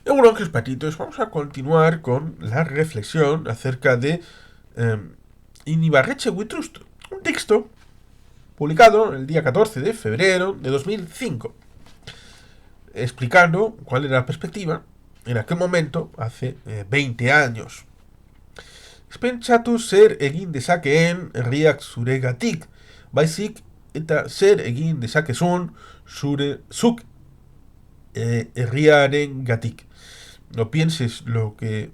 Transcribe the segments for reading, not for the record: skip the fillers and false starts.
Bueno, que patitos, vamos a continuar con la reflexión acerca de Inibarretxe Buitrust, un texto publicado el día 14 de febrero de 2005, explicando cuál era la perspectiva en aquel momento, hace 20 años. Pentsatu zer egin dezakeen herriak zuregatik, baizik eta zer egin dezakezun zuk herriaren gatik. No pienses lo que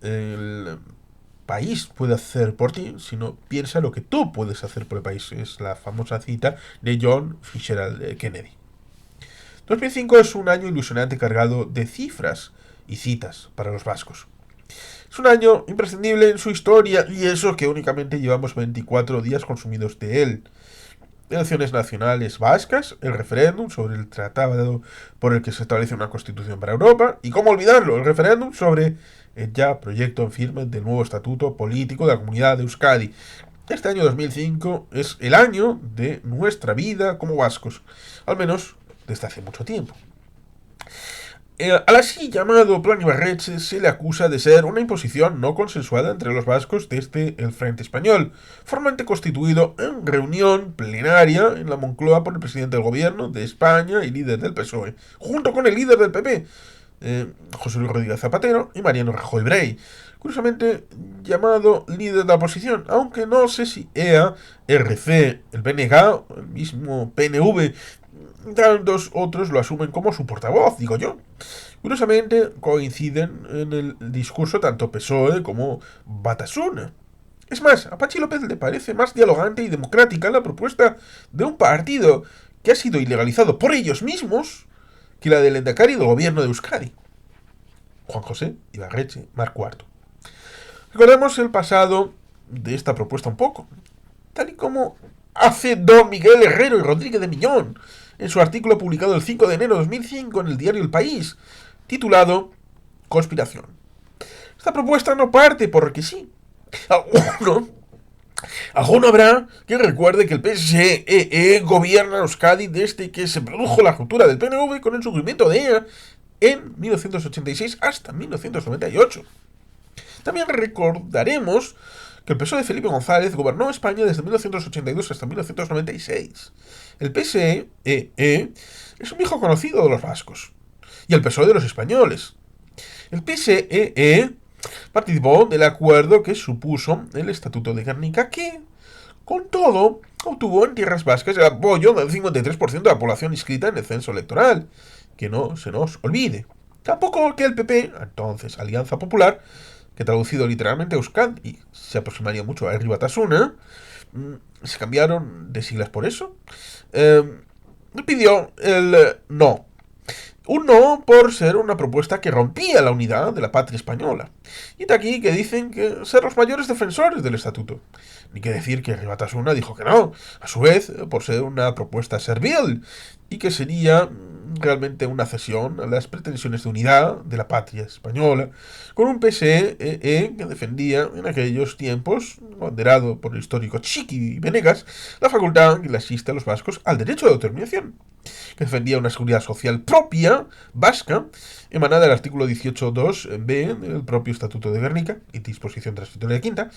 el país puede hacer por ti, sino piensa lo que tú puedes hacer por el país. Es la famosa cita de John Fitzgerald Kennedy. 2005 es un año ilusionante cargado de cifras y citas para los vascos. Es un año imprescindible en su historia, y eso que únicamente llevamos 24 días consumidos de él. Elecciones nacionales vascas, el referéndum sobre el tratado por el que se establece una constitución para Europa, y cómo olvidarlo, el referéndum sobre el ya proyecto en firme del nuevo estatuto político de la comunidad de Euskadi. Este año 2005 es el año de nuestra vida como vascos, al menos desde hace mucho tiempo. Al así llamado Plan Ibarretxe se le acusa de ser una imposición no consensuada entre los vascos desde el Frente Español, formalmente constituido en reunión plenaria en la Moncloa por el presidente del gobierno de España y líder del PSOE, junto con el líder del PP, José Luis Rodríguez Zapatero, y Mariano Rajoy Brey, curiosamente llamado líder de la oposición, aunque no sé si EA, RC, el PNG, el mismo PNV, tantos otros lo asumen como su portavoz, digo yo. Curiosamente, coinciden en el discurso tanto PSOE como Batasuna. Es más, a Pachi López le parece más dialogante y democrática la propuesta de un partido que ha sido ilegalizado por ellos mismos que la del Endacari del gobierno de Euskadi. Juan José Ibarretxe, Marc IV. Recordemos el pasado de esta propuesta un poco, tal y como hace don Miguel Herrero y Rodríguez de Miñón en su artículo publicado el 5 de enero de 2005 en el diario El País, titulado Conspiración. Esta propuesta no parte porque sí. Alguno habrá que recuerde que el PSE gobierna Euskadi desde que se produjo la ruptura del PNV con el surgimiento de EA en 1986 hasta 1998. También recordaremos que el PSOE de Felipe González gobernó España desde 1982 hasta 1996. El PSE es un viejo conocido de los vascos y el PSOE de los españoles. El PSE participó del acuerdo que supuso el Estatuto de Gernika, que, con todo, obtuvo en tierras vascas el apoyo del 53% de la población inscrita en el censo electoral. Que no se nos olvide. Tampoco que el PP, entonces Alianza Popular, que traducido literalmente a Euskadi se aproximaría mucho a Herri Batasuna, se cambiaron de siglas por eso, pidió el no. Un no por ser una propuesta que rompía la unidad de la patria española. Y de aquí que dicen que ser los mayores defensores del estatuto. Ni que decir que Herri Batasuna dijo que no, a su vez, por ser una propuesta servil, y que sería realmente una cesión a las pretensiones de unidad de la patria española, con un PSE que defendía en aquellos tiempos, abanderado por el histórico Chiqui Venegas, la facultad que le asiste a los vascos al derecho de autodeterminación, que defendía una seguridad social propia, vasca, emanada del artículo 18.2b del propio Estatuto de Gernika y disposición transitoria quinta,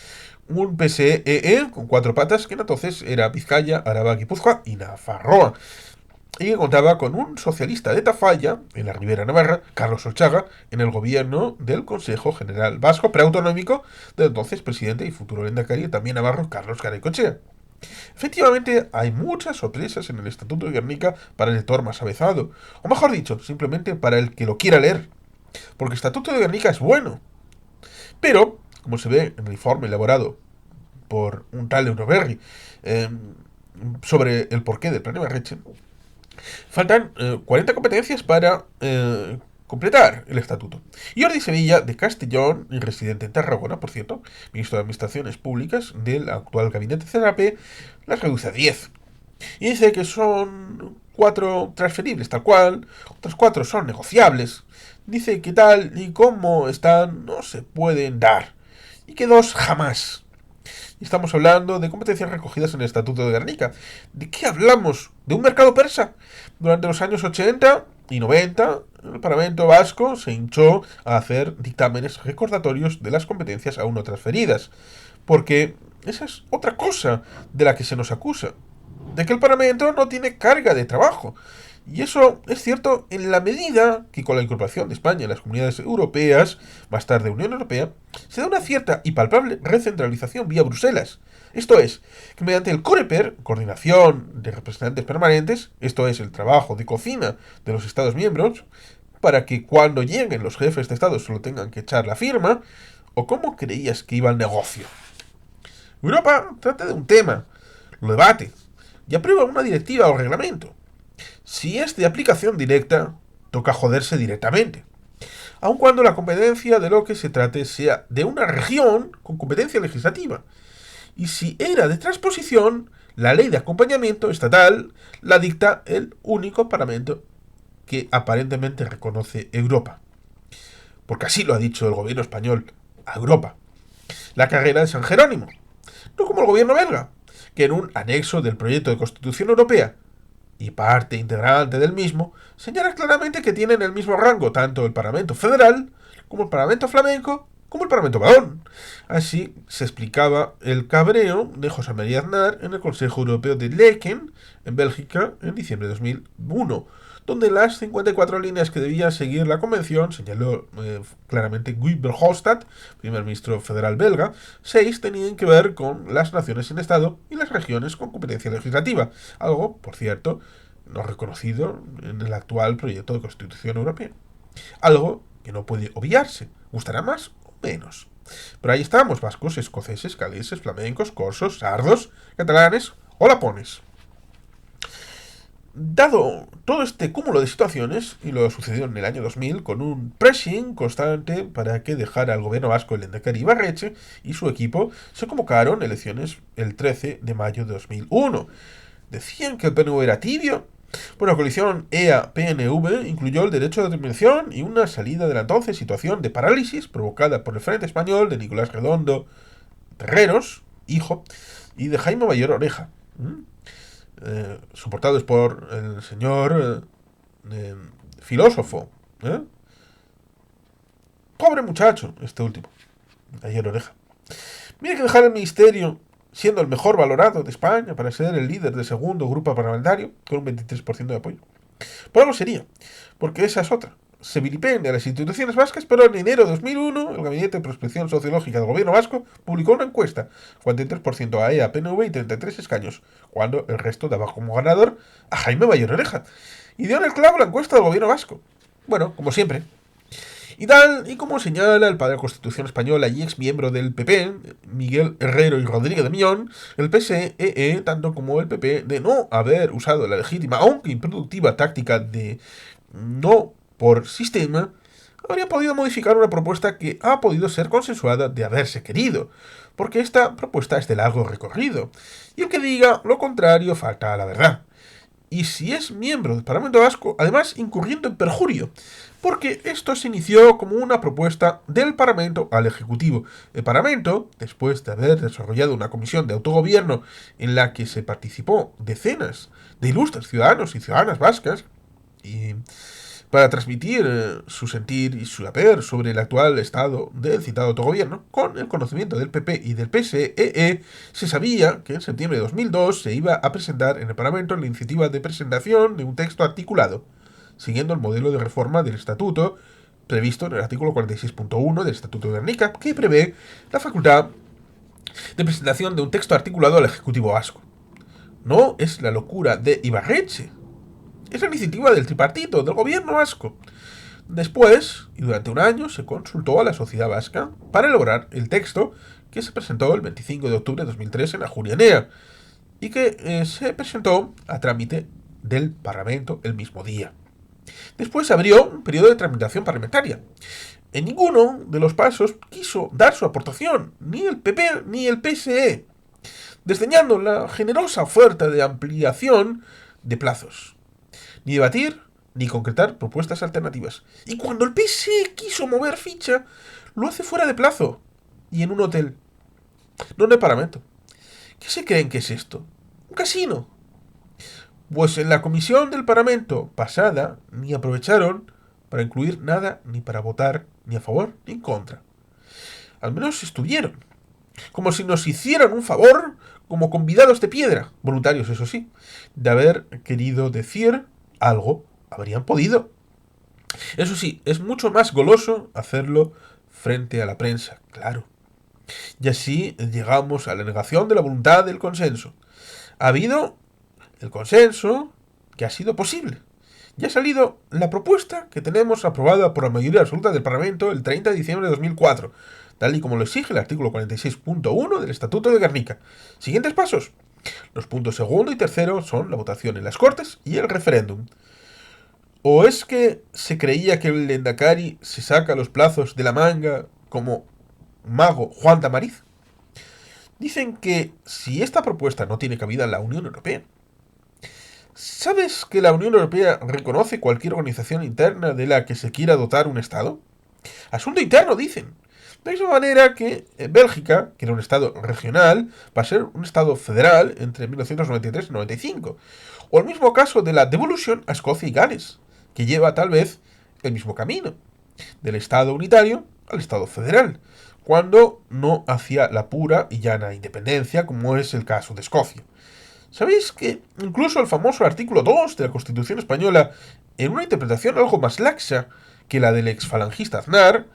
un PSE con cuatro patas que entonces era Vizcaya, Araba, Guipúzcoa y Nafarroa, y que contaba con un socialista de Tafalla, en la Ribera Navarra, Carlos Olchaga, en el gobierno del Consejo General Vasco Preautonómico del entonces presidente y futuro lehendakari también navarro Carlos Garaikoetxea. Efectivamente, hay muchas sorpresas en el Estatuto de Gernika para el lector más avezado, o mejor dicho, simplemente para el que lo quiera leer, porque el Estatuto de Gernika es bueno. Pero, como se ve en el informe elaborado por un tal Euroberry sobre el porqué del Plan Ibarretxe, faltan 40 competencias para completar el estatuto. Jordi Sevilla, de Castellón y residente en Tarragona, por cierto, ministro de Administraciones Públicas del actual gabinete CNAP, las reduce a 10. Y dice que son 4 transferibles, tal cual, otras 4 son negociables. Dice que tal y como están no se pueden dar. Y que 2 jamás. Y estamos hablando de competencias recogidas en el Estatuto de Gernika. ¿De qué hablamos? ¿De un mercado persa? Durante los años 80 y 90, el Parlamento vasco se hinchó a hacer dictámenes recordatorios de las competencias aún no transferidas, porque esa es otra cosa de la que se nos acusa, de que el Parlamento no tiene carga de trabajo. Y eso es cierto en la medida que con la incorporación de España en las comunidades europeas, más tarde Unión Europea, se da una cierta y palpable recentralización vía Bruselas. Esto es, que mediante el COREPER, coordinación de representantes permanentes, esto es, el trabajo de cocina de los Estados miembros, para que cuando lleguen los jefes de Estado solo tengan que echar la firma, ¿o cómo creías que iba el negocio? Europa trata de un tema, lo debate, y aprueba una directiva o reglamento. Si es de aplicación directa, toca joderse directamente. Aun cuando la competencia de lo que se trate sea de una región con competencia legislativa. Y si era de transposición, la ley de acompañamiento estatal la dicta el único parlamento que aparentemente reconoce Europa. Porque así lo ha dicho el gobierno español a Europa. La carrera de San Jerónimo. No como el gobierno belga, que en un anexo del proyecto de Constitución Europea y parte integrante del mismo, señala claramente que tienen el mismo rango tanto el Parlamento Federal como el Parlamento Flamenco como el Parlamento Valón. Así se explicaba el cabreo de José María Aznar en el Consejo Europeo de Laeken, en Bélgica, en diciembre de 2001, donde las 54 líneas que debía seguir la convención, señaló claramente Guy Verhofstadt, primer ministro federal belga, 6 tenían que ver con las naciones sin Estado y las regiones con competencia legislativa, algo, por cierto, no reconocido en el actual proyecto de Constitución Europea. Algo que no puede obviarse, gustará más o menos. Pero ahí estamos, vascos, escoceses, galeses, flamencos, corsos, sardos, catalanes o lapones. Dado todo este cúmulo de situaciones, y lo sucedió en el año 2000, con un pressing constante para que dejara al gobierno vasco el Lehendakari Ibarretxe y su equipo, se convocaron elecciones el 13 de mayo de 2001. Decían que el PNV era tibio. Bueno, la coalición EA-PNV incluyó el derecho de determinación y una salida de la entonces situación de parálisis provocada por el Frente Español de Nicolás Redondo Terreros, hijo, y de Jaime Mayor Oreja. Soportados por el señor filósofo. Pobre muchacho, este último. Ayer Oreja. Mira que dejar el ministerio siendo el mejor valorado de España para ser el líder del segundo grupo parlamentario, con un 23% de apoyo. Por algo sería, porque esa es otra. Se vilipendia a las instituciones vascas, pero en enero de 2001 el Gabinete de Prospección Sociológica del Gobierno Vasco publicó una encuesta, 43% a EA, PNV y 33 escaños, cuando el resto daba como ganador a Jaime Mayor Oreja. Y dio en el clavo la encuesta del Gobierno Vasco. Bueno, como siempre. Y tal y como señala el padre de la Constitución española y ex miembro del PP, Miguel Herrero y Rodríguez de Miñón, el PSEE, tanto como el PP, de no haber usado la legítima, aunque improductiva táctica de no por sistema, habría podido modificar una propuesta que ha podido ser consensuada de haberse querido, porque esta propuesta es de largo recorrido, y el que diga lo contrario falta a la verdad. Y si es miembro del Parlamento Vasco, además incurriendo en perjurio, porque esto se inició como una propuesta del Parlamento al Ejecutivo. El Parlamento, después de haber desarrollado una comisión de autogobierno en la que se participó decenas de ilustres ciudadanos y ciudadanas vascas, y para transmitir su sentir y su saber sobre el actual estado del citado autogobierno, con el conocimiento del PP y del PSEE, se sabía que en septiembre de 2002 se iba a presentar en el Parlamento la iniciativa de presentación de un texto articulado, siguiendo el modelo de reforma del Estatuto previsto en el artículo 46.1 del Estatuto de Gernika, que prevé la facultad de presentación de un texto articulado al Ejecutivo vasco. No es la locura de Ibarretxe, es la iniciativa del tripartito, del gobierno vasco. Después, y durante un año, se consultó a la sociedad vasca para elaborar el texto que se presentó el 25 de octubre de 2003 en la Jurianea y que se presentó a trámite del Parlamento el mismo día. Después se abrió un periodo de tramitación parlamentaria. En ninguno de los pasos quiso dar su aportación, ni el PP ni el PSE, desdeñando la generosa oferta de ampliación de plazos. Ni debatir, ni concretar propuestas alternativas. Y cuando el PSE quiso mover ficha, lo hace fuera de plazo y en un hotel, no en el Parlamento. ¿Qué se creen que es esto? ¿Un casino? Pues en la comisión del Parlamento pasada ni aprovecharon para incluir nada ni para votar ni a favor ni en contra. Al menos estuvieron. Como si nos hicieran un favor, como convidados de piedra, voluntarios eso sí, de haber querido decir algo, habrían podido. Eso sí, es mucho más goloso hacerlo frente a la prensa, claro. Y así llegamos a la negación de la voluntad del consenso. Ha habido el consenso que ha sido posible. Ya ha salido la propuesta que tenemos aprobada por la mayoría absoluta del Parlamento el 30 de diciembre de 2004, tal y como lo exige el artículo 46.1 del Estatuto de Gernika. Siguientes pasos. Los puntos segundo y tercero son la votación en las Cortes y el referéndum. ¿O es que se creía que el Lendakari se saca los plazos de la manga como mago Juan Tamariz? Dicen que si esta propuesta no tiene cabida en la Unión Europea, ¿sabes que la Unión Europea reconoce cualquier organización interna de la que se quiera dotar un Estado? Asunto interno, dicen. De la misma manera que Bélgica, que era un Estado regional, va a ser un Estado federal entre 1993 y 95. O el mismo caso de la devolución a Escocia y Gales, que lleva tal vez el mismo camino, del Estado unitario al Estado federal, cuando no hacia la pura y llana independencia, como es el caso de Escocia. ¿Sabéis que incluso el famoso artículo 2 de la Constitución española, en una interpretación algo más laxa que la del exfalangista Aznar,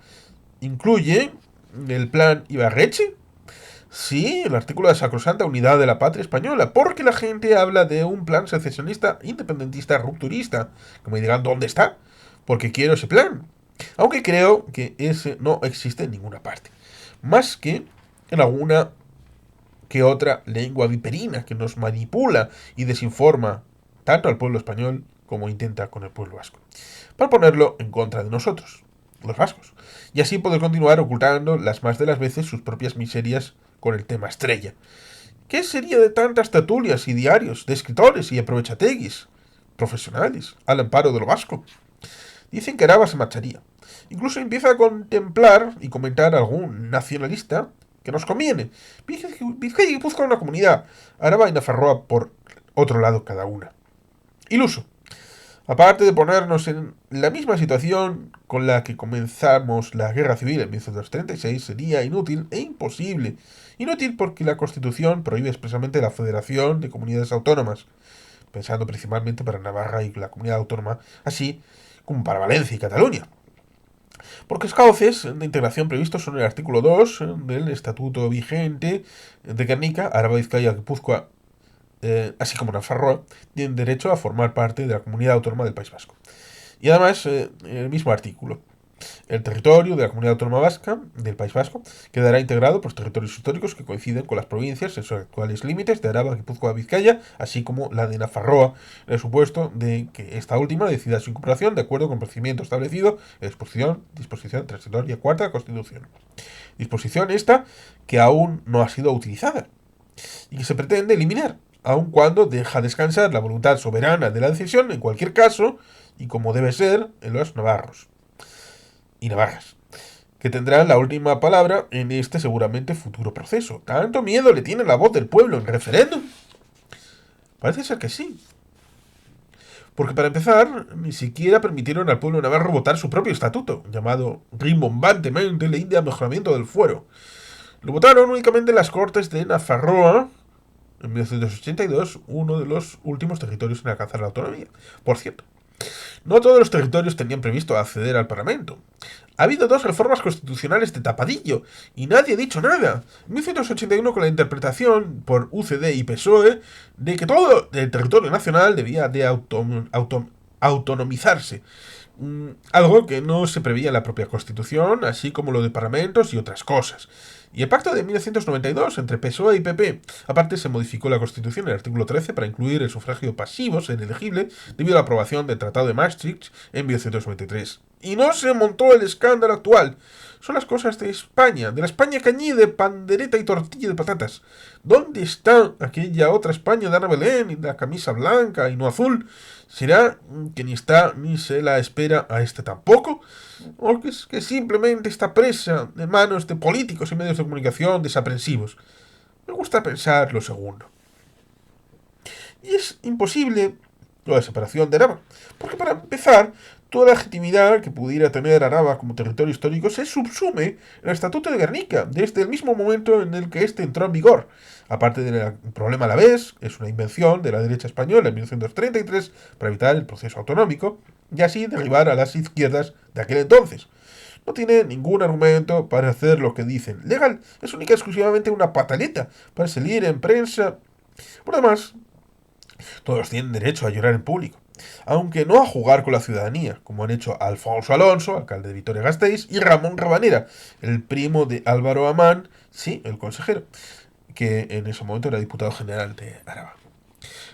incluye el plan Ibarretxe? Sí, el artículo de sacrosanta unidad de la patria española, porque la gente habla de un plan secesionista, independentista, rupturista. Que me digan, ¿dónde está? Porque quiero ese plan. Aunque creo que ese no existe en ninguna parte. Más que en alguna que otra lengua viperina que nos manipula y desinforma tanto al pueblo español como intenta con el pueblo vasco, para ponerlo en contra de nosotros, los vascos, y así poder continuar ocultando las más de las veces sus propias miserias con el tema estrella. ¿Qué sería de tantas tertulias y diarios de escritores y aprovechateguis profesionales al amparo de lo vasco? Dicen que Araba se marcharía. Incluso empieza a contemplar y comentar algún nacionalista que nos conviene. Vizcaya y Guipúzcoa una comunidad, Araba y Nafarroa por otro lado cada una. Iluso. Aparte de ponernos en la misma situación con la que comenzamos la guerra civil en 1936, sería inútil e imposible. Inútil porque la Constitución prohíbe expresamente la federación de comunidades autónomas, pensando principalmente para Navarra y la comunidad autónoma, así como para Valencia y Cataluña. Porque los cauces de integración previstos son el artículo 2 del estatuto vigente de Gernika, Araba, Vizcaya, Guipúzcoa, así como Nafarroa, tienen derecho a formar parte de la comunidad autónoma del País Vasco. Y además, en el mismo artículo, el territorio de la comunidad autónoma vasca del País Vasco quedará integrado por territorios históricos que coinciden con las provincias en sus actuales límites de Araba, Guipúzcoa, Vizcaya, así como la de Nafarroa, en el supuesto de que esta última decida su incorporación de acuerdo con el procedimiento establecido en disposición transitoria cuarta de la Constitución. Disposición esta que aún no ha sido utilizada y que se pretende eliminar, aun cuando deja descansar la voluntad soberana de la decisión en cualquier caso y como debe ser en los navarros y navarras, que tendrán la última palabra en este seguramente futuro proceso. ¿Tanto miedo le tiene la voz del pueblo en referéndum? Parece ser que sí. Porque para empezar, ni siquiera permitieron al pueblo navarro votar su propio estatuto, llamado rimbombantemente Ley de Mejoramiento del Fuero. Lo votaron únicamente en las Cortes de Nafarroa, en 1982, uno de los últimos territorios en alcanzar la autonomía. Por cierto, no todos los territorios tenían previsto acceder al Parlamento. Ha habido dos reformas constitucionales de tapadillo y nadie ha dicho nada. En 1981 con la interpretación por UCD y PSOE de que todo el territorio nacional debía de autonomizarse. Algo que no se preveía en la propia Constitución, así como lo de parlamentos y otras cosas. Y el pacto de 1992 entre PSOE y PP. Aparte, se modificó la Constitución en el artículo 13 para incluir el sufragio pasivo en elegible debido a la aprobación del Tratado de Maastricht en 1993. Y no se montó el escándalo actual. Son las cosas de España, de la España cañí de pandereta y tortilla de patatas. ¿Dónde está aquella otra España de Ana Belén y la camisa blanca y no azul? ¿Será que ni está ni se la espera a este tampoco? ¿O que es que simplemente está presa de manos de políticos y medios de comunicación desaprensivos? Me gusta pensar lo segundo. Y es imposible la separación de Araba, porque para empezar Toda legitimidad que pudiera tener Araba como territorio histórico se subsume en el Estatuto de Guernica, desde el mismo momento en el que éste entró en vigor. Aparte del problema a la vez, es una invención de la derecha española en 1933 para evitar el proceso autonómico y así derribar a las izquierdas de aquel entonces. No tiene ningún argumento para hacer lo que dicen. Legal es única y exclusivamente una pataleta para salir en prensa. Por demás, todos tienen derecho a llorar en público, aunque no a jugar con la ciudadanía, como han hecho Alfonso Alonso, alcalde de Vitoria-Gasteiz, y Ramón Rabanera, el primo de Álvaro Amán, sí, el consejero, que en ese momento era diputado general de Araba.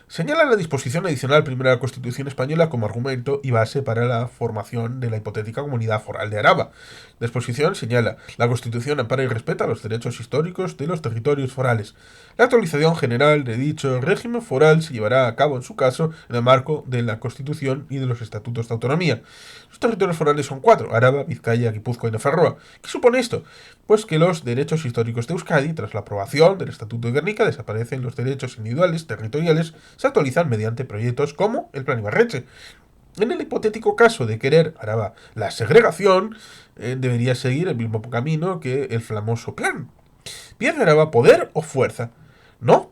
Señala la disposición adicional primera de la Constitución española como argumento y base para la formación de la hipotética comunidad foral de Araba. La disposición señala: la Constitución ampara y respeta los derechos históricos de los territorios forales. La actualización general de dicho régimen foral se llevará a cabo, en su caso, en el marco de la Constitución y de los estatutos de autonomía. Los territorios forales son 4: Araba, Vizcaya, Guipúzcoa y Nafarroa. ¿Qué supone esto? Pues que los derechos históricos de Euskadi, tras la aprobación del Estatuto de Guernica, desaparecen los derechos individuales territoriales, se actualizan mediante proyectos como el Plan Ibarretxe. En el hipotético caso de querer Araba la segregación, debería seguir el mismo camino que el famoso plan. ¿Pierde Araba poder o fuerza? No.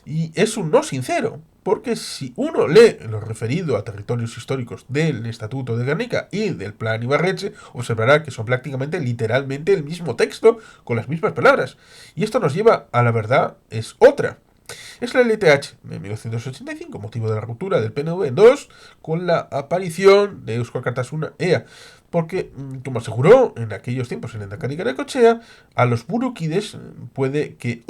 Y es un no sincero, porque si uno lee lo referido a territorios históricos del Estatuto de Guernica y del Plan Ibarretxe, observará que son prácticamente literalmente el mismo texto, con las mismas palabras. Y esto nos lleva a la verdad es otra. Es la LTH de 1985, motivo de la ruptura del PNV en dos, con la aparición de Eusko Alkartasuna EA. Porque, como aseguró en aquellos tiempos el Lehendakari Garaikoetxea, a los burukides puede que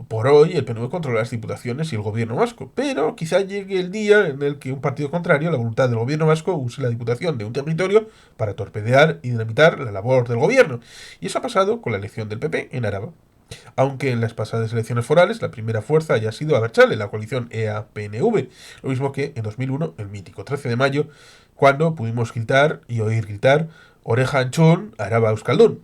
por hoy, el PNV controla las diputaciones y el gobierno vasco, pero quizá llegue el día en el que un partido contrario a la voluntad del gobierno vasco use la diputación de un territorio para torpedear y dinamitar la labor del gobierno. Y eso ha pasado con la elección del PP en Araba. Aunque en las pasadas elecciones forales la primera fuerza haya sido Abertzale, la coalición EA-PNV, lo mismo que en 2001, el mítico 13 de mayo, cuando pudimos gritar y oír gritar Oreja Anchón, Araba Euskaldun.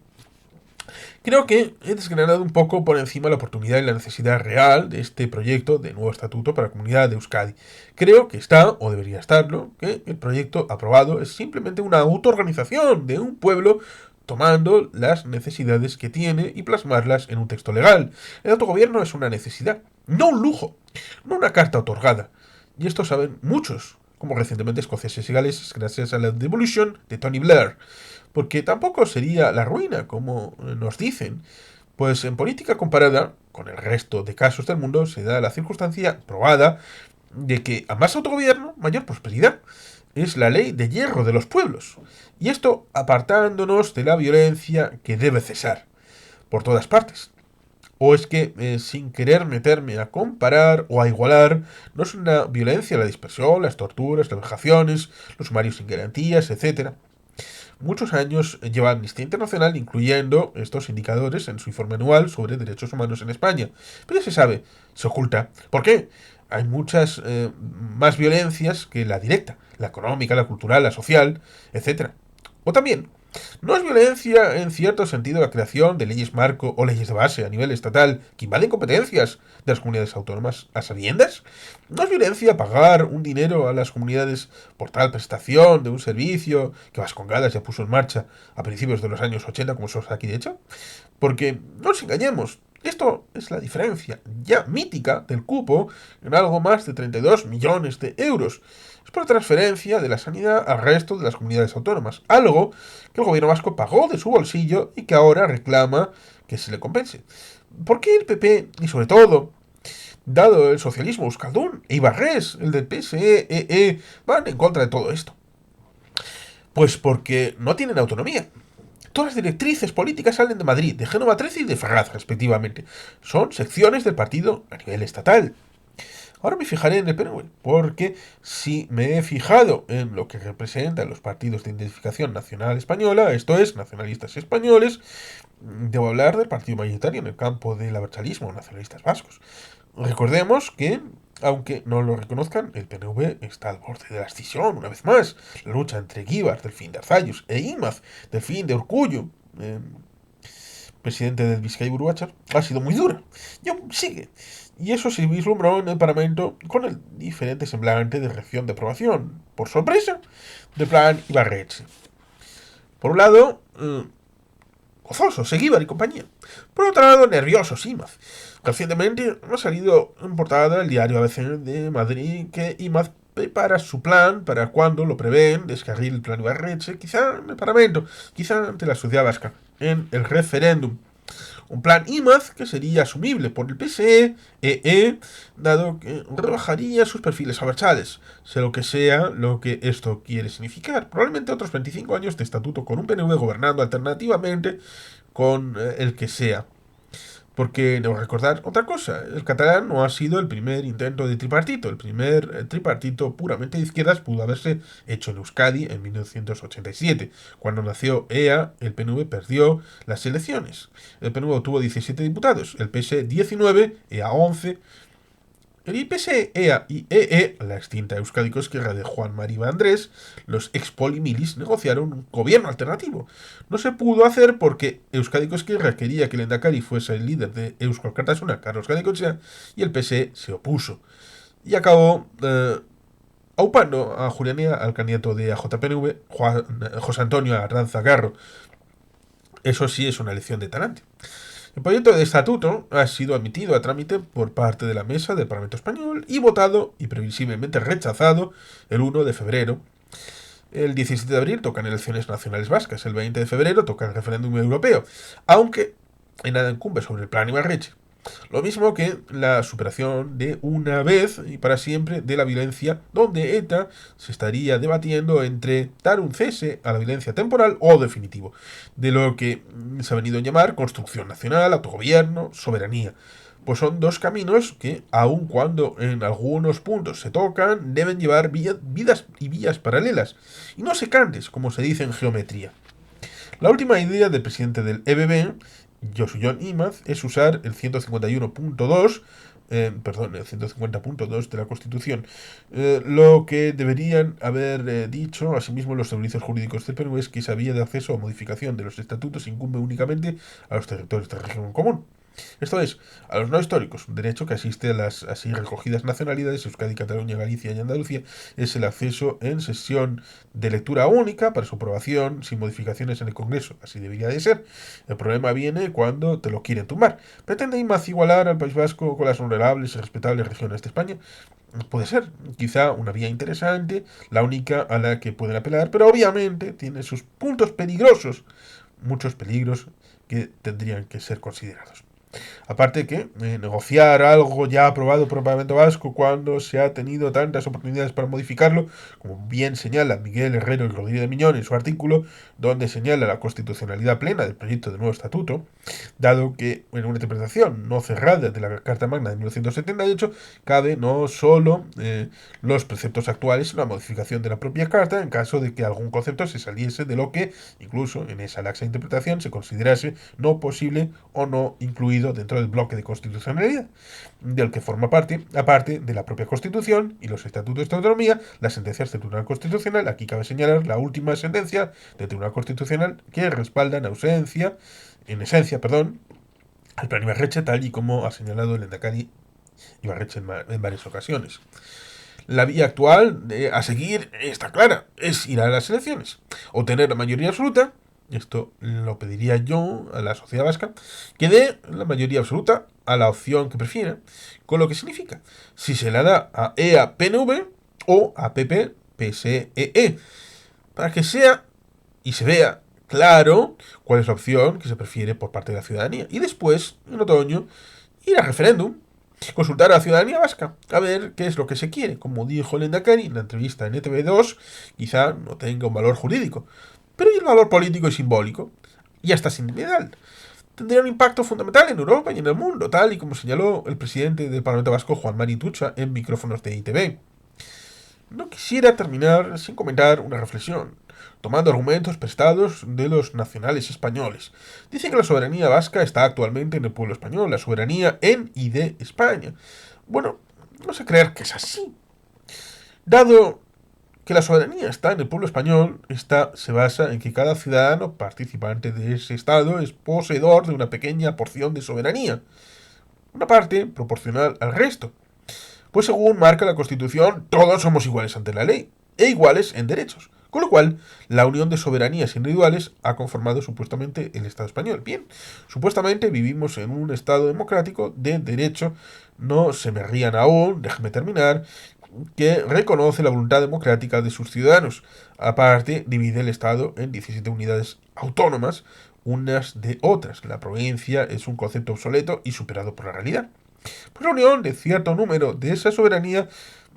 Creo que he desgranado un poco por encima la oportunidad y la necesidad real de este proyecto de nuevo estatuto para la comunidad de Euskadi. Creo que está, o debería estarlo, que el proyecto aprobado es simplemente una autoorganización de un pueblo tomando las necesidades que tiene y plasmarlas en un texto legal. El autogobierno es una necesidad, no un lujo, no una carta otorgada. Y esto saben muchos, como recientemente escoceses y galeses, gracias a la devolution de Tony Blair. Porque tampoco sería la ruina, como nos dicen. Pues en política comparada con el resto de casos del mundo se da la circunstancia probada de que a más autogobierno, mayor prosperidad. Es la ley de hierro de los pueblos. Y esto apartándonos de la violencia que debe cesar por todas partes. O es que, sin querer meterme a comparar o a igualar, no es una violencia la dispersión, las torturas, las vejaciones, los sumarios sin garantías, etcétera. Muchos años lleva Amnistía Internacional incluyendo estos indicadores en su informe anual sobre derechos humanos en España. Pero ya se sabe, se oculta. ¿Por qué? Hay muchas más violencias que la directa, la económica, la cultural, la social, etc. O también, no es violencia en cierto sentido la creación de leyes marco o leyes de base a nivel estatal que invaden competencias de las comunidades autónomas a sabiendas. No es violencia pagar un dinero a las comunidades por tal prestación de un servicio que Vascongadas ya puso en marcha a principios de los años 80, como sos aquí de hecho. Porque no nos engañemos, esto es la diferencia ya mítica del cupo en algo más de 32 millones de euros. Es por transferencia de la sanidad al resto de las comunidades autónomas, algo que el gobierno vasco pagó de su bolsillo y que ahora reclama que se le compense. ¿Por qué el PP, y sobre todo, dado el socialismo euskaldun e Ibarres, el del PSE, van en contra de todo esto? Pues porque no tienen autonomía. Todas las directrices políticas salen de Madrid, de Génova 13 y de Ferraz, respectivamente. Son secciones del partido a nivel estatal. Ahora me fijaré en el PNV, porque si me he fijado en lo que representan los partidos de identificación nacional española, esto es, nacionalistas españoles, debo hablar del partido mayoritario en el campo del abertzalismo, nacionalistas vascos. Recordemos que, aunque no lo reconozcan, el PNV está al borde de la escisión, una vez más. La lucha entre Guíbar, Delfín de Arzayus, e Imaz, Delfín de Urkullu, presidente del Vizcaya Buruachar, ha sido muy dura, y aún sigue. Y eso se vislumbró en el Parlamento con el diferente semblante de reacción de aprobación, por sorpresa, del plan Ibarretxe. Por un lado, gozoso, Seguíbar y compañía. Por otro lado, nervioso, Imaz. Recientemente ha salido en portada el diario ABC de Madrid que Imaz prepara su plan para cuando lo prevén descarril el plan Ibarretxe, quizá en el Parlamento, quizá ante la sociedad vasca, en el referéndum. Un plan IMAZ que sería asumible por el PSE, dado que rebajaría sus perfiles abertzales, sea lo que sea lo que esto quiere significar. Probablemente otros 25 años de estatuto con un PNV gobernando alternativamente con el que sea. Porque debo recordar otra cosa, el catalán no ha sido el primer intento de tripartito. El primer tripartito puramente de izquierdas pudo haberse hecho en Euskadi en 1987. Cuando nació EA, el PNV perdió las elecciones. El PNV obtuvo 17 diputados, el PS 19, EA 11. El PSE, EA y la extinta Euskadiko Ezkerra de Juan María Andrés, los ex polimilis negociaron un gobierno alternativo. No se pudo hacer porque Euskadiko Ezkerra quería que el Endacari fuese el líder de Euskal Kartasuna, Carlos Garaikoetxea, y el PSE se opuso. Y acabó aupando a Julianía al candidato de AJPNV, José Antonio Arranza Garro. Eso sí es una lección de talante. El proyecto de estatuto ha sido admitido a trámite por parte de la mesa del Parlamento Español y votado y previsiblemente rechazado el 1 de febrero. El 17 de abril tocan elecciones nacionales vascas, el 20 de febrero toca el referéndum europeo, aunque en nada incumbe sobre el plan Ibarretxe. Lo mismo que la superación de una vez y para siempre de la violencia, donde ETA se estaría debatiendo entre dar un cese a la violencia temporal o definitivo, de lo que se ha venido a llamar construcción nacional, autogobierno, soberanía. Pues son dos caminos que, aun cuando en algunos puntos se tocan, deben llevar vidas y vías paralelas, y no secantes, como se dice en geometría. La última idea del presidente del EBB, Josué Imaz, es usar el 151.2, el 150.2 de la Constitución, lo que deberían haber dicho asimismo los servicios jurídicos del Perú es que esa vía de acceso o modificación de los estatutos incumbe únicamente a los territorios de región común. Esto es, a los no históricos, un derecho que asiste a las así recogidas nacionalidades, Euskadi, Cataluña, Galicia y Andalucía, es el acceso en sesión de lectura única para su aprobación sin modificaciones en el Congreso. Así debería de ser. El problema viene cuando te lo quieren tumbar. ¿Pretende IMAZ igualar al País Vasco con las honorables y respetables regiones de España? Puede ser, quizá una vía interesante, la única a la que pueden apelar, pero obviamente tiene sus puntos peligrosos, muchos peligros que tendrían que ser considerados. Aparte que negociar algo ya aprobado por el Parlamento Vasco cuando se ha tenido tantas oportunidades para modificarlo, como bien señala Miguel Herrero y Rodríguez de Miñón en su artículo, donde señala la constitucionalidad plena del proyecto de nuevo estatuto, dado que en una interpretación no cerrada de la Carta Magna de 1978 cabe no solo los preceptos actuales, sino la modificación de la propia Carta en caso de que algún concepto se saliese de lo que, incluso en esa laxa interpretación, se considerase no posible o no incluido dentro del bloque de constitucionalidad, del que forma parte, aparte de la propia Constitución y los estatutos de autonomía, las sentencias del Tribunal Constitucional. Aquí cabe señalar la última sentencia del Tribunal Constitucional que respalda en esencia, al plan Ibarretxe, tal y como ha señalado el Endacari Ibarretxe en varias ocasiones. La vía actual a seguir está clara, es ir a las elecciones, obtener la mayoría absoluta. Esto lo pediría yo a la sociedad vasca, que dé la mayoría absoluta a la opción que prefiera, con lo que significa, si se la da a EA-PNV o a PP-PSE, para que sea y se vea claro cuál es la opción que se prefiere por parte de la ciudadanía. Y después, en otoño, ir a referéndum, consultar a la ciudadanía vasca, a ver qué es lo que se quiere. Como dijo el Endacari en la entrevista en ETV2, quizá no tenga un valor jurídico, pero y el valor político y simbólico, y hasta sentimental. Tendría un impacto fundamental en Europa y en el mundo, tal y como señaló el presidente del Parlamento Vasco, Juan Mari Tucha, en micrófonos de ITV. No quisiera terminar sin comentar una reflexión, tomando argumentos prestados de los nacionales españoles. Dice que la soberanía vasca está actualmente en el pueblo español, la soberanía en y de España. Bueno, no sé creer que es así. Dado que la soberanía está en el pueblo español, esta se basa en que cada ciudadano participante de ese Estado es poseedor de una pequeña porción de soberanía, una parte proporcional al resto. Pues según marca la Constitución, todos somos iguales ante la ley e iguales en derechos. Con lo cual, la unión de soberanías individuales ha conformado supuestamente el Estado español. Bien, supuestamente vivimos en un Estado democrático de derecho, no se me rían aún, déjeme terminar, que reconoce la voluntad democrática de sus ciudadanos. Aparte, divide el Estado en 17 unidades autónomas, unas de otras. La provincia es un concepto obsoleto y superado por la realidad. Pues la unión de cierto número de esa soberanía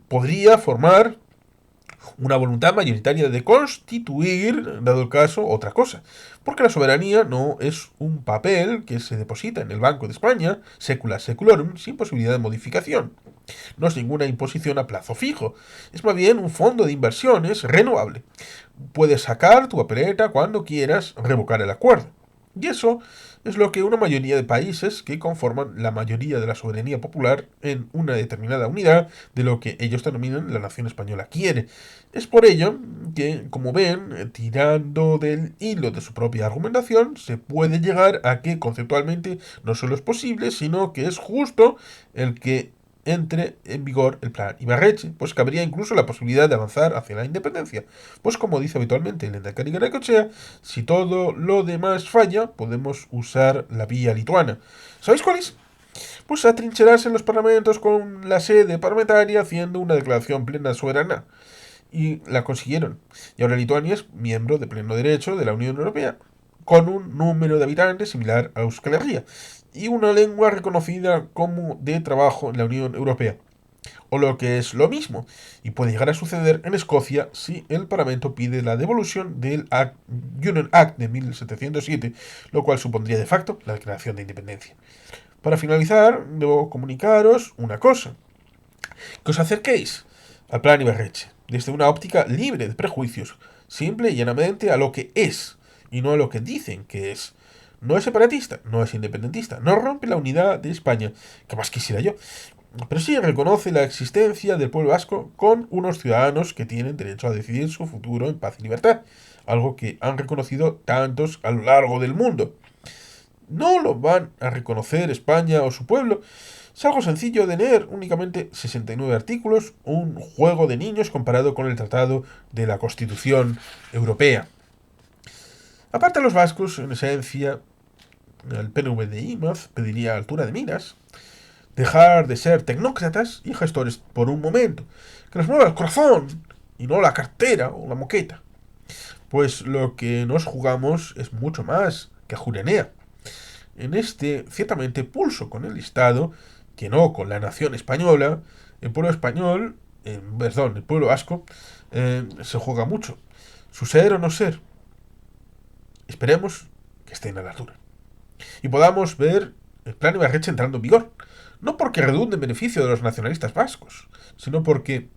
podría formar una voluntad mayoritaria de constituir, dado el caso, otra cosa. Porque la soberanía no es un papel que se deposita en el Banco de España, secula seculorum, sin posibilidad de modificación. No es ninguna imposición a plazo fijo, es más bien un fondo de inversiones renovable. Puedes sacar tu papeleta cuando quieras revocar el acuerdo. Y eso es lo que una mayoría de países que conforman la mayoría de la soberanía popular en una determinada unidad de lo que ellos denominan la nación española quiere. Es por ello que, como ven, tirando del hilo de su propia argumentación, se puede llegar a que conceptualmente no solo es posible, sino que es justo el que entre en vigor el plan Ibarretxe, pues cabría incluso la posibilidad de avanzar hacia la independencia. Pues como dice habitualmente el Lehendakari Garaikoetxea, si todo lo demás falla, podemos usar la vía lituana. ¿Sabéis cuál es? Pues atrincherarse en los parlamentos con la sede parlamentaria haciendo una declaración plena soberana. Y la consiguieron. Y ahora Lituania es miembro de pleno derecho de la Unión Europea, con un número de habitantes similar a Euskal Herria y una lengua reconocida como de trabajo en la Unión Europea. O lo que es lo mismo, y puede llegar a suceder en Escocia si el Parlamento pide la devolución del Union Act de 1707, lo cual supondría de facto la declaración de independencia. Para finalizar, debo comunicaros una cosa. Que os acerquéis al plan Ibarretxe desde una óptica libre de prejuicios, simple y llanamente a lo que es, y no a lo que dicen que es. No es separatista, no es independentista, no rompe la unidad de España, que más quisiera yo, pero sí reconoce la existencia del pueblo vasco con unos ciudadanos que tienen derecho a decidir su futuro en paz y libertad, algo que han reconocido tantos a lo largo del mundo. No lo van a reconocer España o su pueblo. Es algo sencillo de leer, únicamente 69 artículos, un juego de niños comparado con el Tratado de la Constitución Europea. Aparte de los vascos, en esencia, el PNV de IMAZ pediría altura de miras, dejar de ser tecnócratas y gestores por un momento, que nos mueva el corazón y no la cartera o la moqueta. Pues lo que nos jugamos es mucho más que a Jurenea. En este, ciertamente, pulso con el Estado, que no con la nación española, el pueblo español, el pueblo vasco, se juega mucho. Su ser o no ser. Esperemos que estén a la altura. Y podamos ver el plan Ibarretxe entrando en vigor. No porque redunde en beneficio de los nacionalistas vascos, sino porque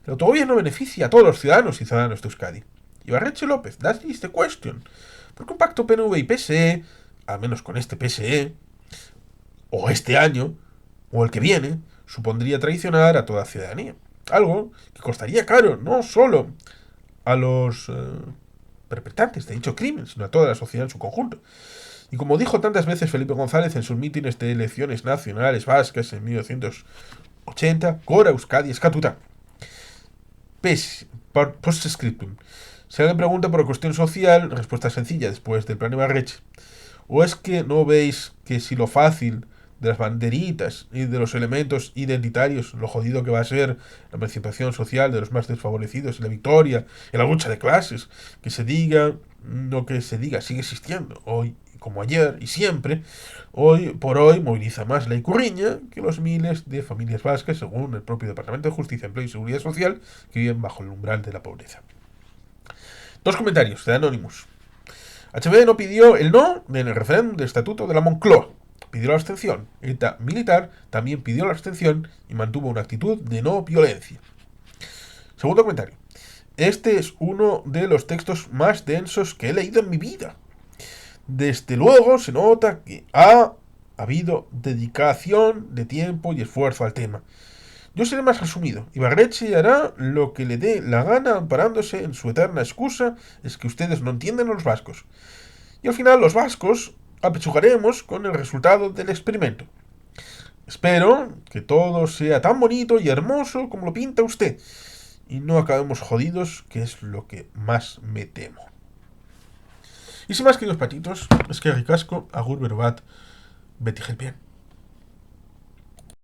el autogobierno beneficia a todos los ciudadanos y ciudadanos de Euskadi. Ibarretxe López, that is the question. Porque un pacto PNV y PSE, al menos con este PSE, o este año, o el que viene, supondría traicionar a toda ciudadanía. Algo que costaría caro, no solo a los perpetrantes de dicho crimen, sino a toda la sociedad en su conjunto. Y como dijo tantas veces Felipe González en sus mítines de elecciones nacionales vascas en 1980, Gora Euskadi Eskatuta. Postscriptum. Si alguien pregunta por cuestión social, respuesta sencilla después del plan Ibarretxe. ¿O es que no veis que si lo fácil de las banderitas y de los elementos identitarios, lo jodido que va a ser la emancipación social de los más desfavorecidos y la victoria en la lucha de clases, que se diga, no que se diga, sigue existiendo hoy como ayer y siempre, hoy por hoy moviliza más la Icurriña que los miles de familias vascas, según el propio Departamento de Justicia, Empleo y Seguridad Social, que viven bajo el umbral de la pobreza? Dos comentarios de Anonymous. HB no pidió el no en el referéndum del Estatuto de la Moncloa. Pidió la abstención. ETA militar también pidió la abstención y mantuvo una actitud de no violencia. Segundo comentario. Este es uno de los textos más densos que he leído en mi vida. Desde luego se nota que ha habido dedicación de tiempo y esfuerzo al tema. Yo seré más resumido. Ibarreche hará lo que le dé la gana amparándose en su eterna excusa es que ustedes no entienden a los vascos. Y al final los vascos apechugaremos con el resultado del experimento. Espero que todo sea tan bonito y hermoso como lo pinta usted. Y no acabemos jodidos, que es lo que más me temo. Y sin más, queridos patitos, es que ricasco, agur, berbat, Betty Gelpien.